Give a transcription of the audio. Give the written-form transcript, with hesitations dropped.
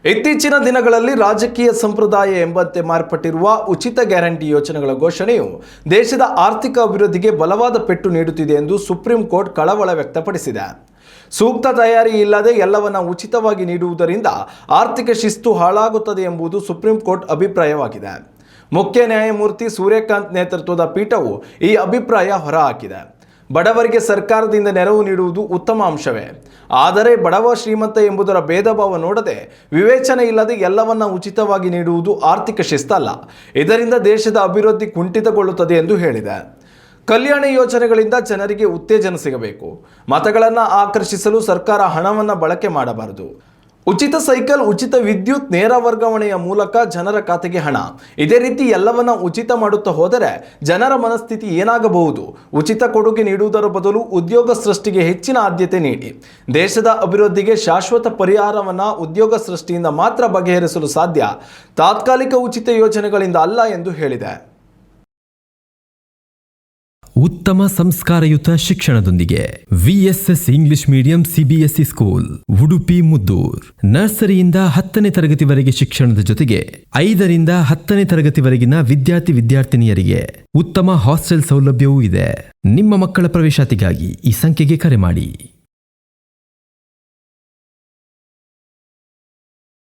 ಇತ್ತೀಚಿನ ದಿನಗಳಲ್ಲಿ ರಾಜಕೀಯ ಸಂಪ್ರದಾಯ ಎಂಬಂತೆ ಮಾರ್ಪಟ್ಟಿರುವ ಉಚಿತ ಗ್ಯಾರಂಟಿ ಯೋಜನೆಗಳ ಘೋಷಣೆಯು ದೇಶದ ಆರ್ಥಿಕ ಅಭಿವೃದ್ಧಿಗೆ ಬಲವಾದ ಪೆಟ್ಟು ನೀಡುತ್ತಿದೆ ಎಂದು ಸುಪ್ರೀಂ ಕೋರ್ಟ್ ಕಳವಳ ವ್ಯಕ್ತಪಡಿಸಿದೆ. ಸೂಕ್ತ ತಯಾರಿ ಇಲ್ಲದೆ ಎಲ್ಲವನ್ನ ಉಚಿತವಾಗಿ ನೀಡುವುದರಿಂದ ಆರ್ಥಿಕ ಶಿಸ್ತು ಹಾಳಾಗುತ್ತದೆ ಎಂಬುದು ಸುಪ್ರೀಂ ಕೋರ್ಟ್ ಅಭಿಪ್ರಾಯವಾಗಿದೆ. ಮುಖ್ಯ ನ್ಯಾಯಮೂರ್ತಿ ಸೂರ್ಯಕಾಂತ್ ನೇತೃತ್ವದ ಪೀಠವು ಈ ಅಭಿಪ್ರಾಯ ಹೊರಹಾಕಿದೆ. ಬಡವರಿಗೆ ಸರ್ಕಾರದಿಂದ ನೆರವು ನೀಡುವುದು ಉತ್ತಮ ಅಂಶವೇ, ಆದರೆ ಬಡವ ಶ್ರೀಮಂತ ಎಂಬುದರ ಭೇದ ಭಾವ ನೋಡದೆ ವಿವೇಚನೆ ಇಲ್ಲದೆ ಎಲ್ಲವನ್ನ ಉಚಿತವಾಗಿ ನೀಡುವುದು ಆರ್ಥಿಕ ಶಿಸ್ತಲ್ಲ. ಇದರಿಂದ ದೇಶದ ಅಭಿವೃದ್ಧಿ ಕುಂಠಿತಗೊಳ್ಳುತ್ತದೆ ಎಂದು ಹೇಳಿದೆ. ಕಲ್ಯಾಣ ಯೋಜನೆಗಳಿಂದ ಜನರಿಗೆ ಉತ್ತೇಜನ ಸಿಗಬೇಕು. ಮತಗಳನ್ನು ಆಕರ್ಷಿಸಲು ಸರ್ಕಾರ ಹಣವನ್ನು ಬಳಕೆ ಮಾಡಬಾರದು. ಉಚಿತ ಸೈಕಲ್, ಉಚಿತ ವಿದ್ಯುತ್, ನೇರ ವರ್ಗಾವಣೆಯ ಮೂಲಕ ಜನರ ಖಾತೆಗೆ ಹಣ, ಇದೇ ರೀತಿ ಎಲ್ಲವನ್ನ ಉಚಿತ ಮಾಡುತ್ತಾ ಹೋದರೆ ಜನರ ಮನಸ್ಥಿತಿ ಏನಾಗಬಹುದು? ಉಚಿತ ಕೊಡುಗೆ ನೀಡುವುದರ ಬದಲು ಉದ್ಯೋಗ ಸೃಷ್ಟಿಗೆ ಹೆಚ್ಚಿನ ಆದ್ಯತೆ ನೀಡಿ. ದೇಶದ ಅಭಿವೃದ್ಧಿಗೆ ಶಾಶ್ವತ ಪರಿಹಾರವನ್ನು ಉದ್ಯೋಗ ಸೃಷ್ಟಿಯಿಂದ ಮಾತ್ರ ಬಗೆಹರಿಸಲು ಸಾಧ್ಯ, ತಾತ್ಕಾಲಿಕ ಉಚಿತ ಯೋಜನೆಗಳಿಂದ ಅಲ್ಲ ಎಂದು ಹೇಳಿದೆ. ಉತ್ತಮ ಸಂಸ್ಕಾರಯುತ ಶಿಕ್ಷಣದೊಂದಿಗೆ VSS English medium CBSE school Udupi Muddur. ನರ್ಸರಿಯಿಂದ 10ನೇ ತರಗತಿವರೆಗೆ ಶಿಕ್ಷಣದ ಜೊತೆಗೆ 5ರಿಂದ 10ನೇ ತರಗತಿವರೆಗಿನ ವಿದ್ಯಾರ್ಥಿನಿಯರಿಗೆ ಉತ್ತಮ ಹಾಸ್ಟೆಲ್ ಸೌಲಭ್ಯವೂ ಇದೆ. ನಿಮ್ಮ ಮಕ್ಕಳ ಪ್ರವೇಶಾತಿಗಾಗಿ ಈ ಸಂಖ್ಯೆಗೆ ಕರೆ ಮಾಡಿ.